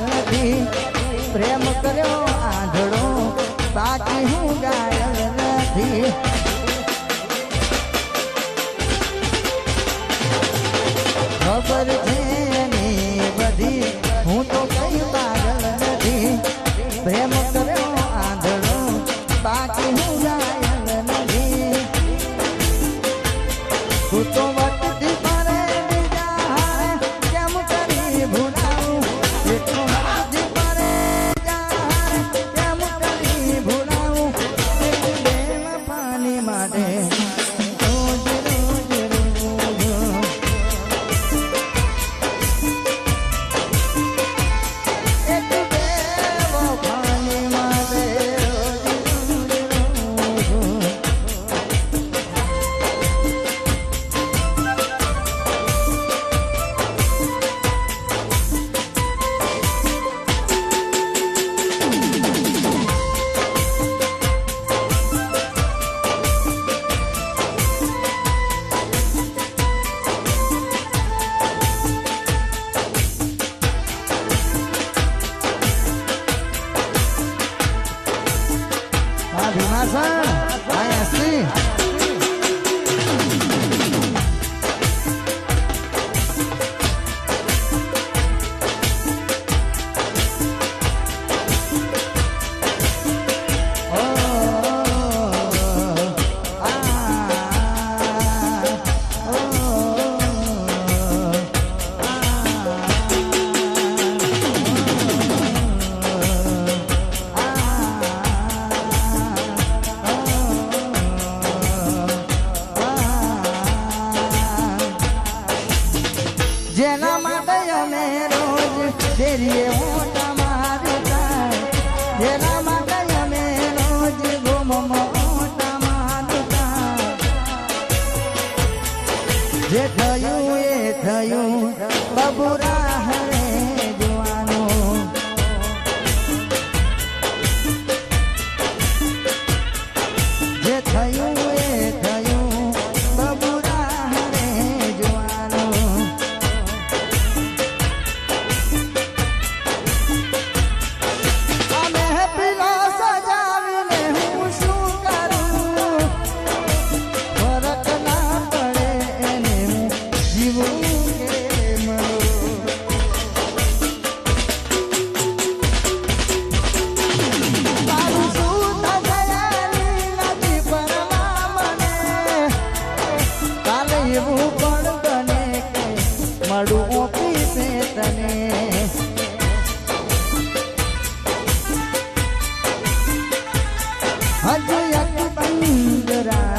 નથી પ્રેમ કર્યો આંધળો બાકી હું ગાયલ નથી ખબર છે ની બધી હું તો કઈ પાગલ નથી પ્રેમ કર્યો આંધળો બાકી હું ગાયલ નથી તું તો વટતી ફરે બીજા હારે કેમ કરી ભૂલાવું એટલું વટતી ફરે બીજા હારે કેમ કરી ભૂલાવું બેન પાણી માટે રોજ રોજ જેના માટે અમે રોજ ડેરીએ ઓટા મારતા જેના માટે અમે રોજ ગોમમાં ઓટા મારતા જે થયું એ થયું બબુરા હરે જોવાનું જે થયું એ થયું બબુરા હરે જોવાનું એવું પણ બને કે મળું ઓફિસે તને હજુ એક બંદરા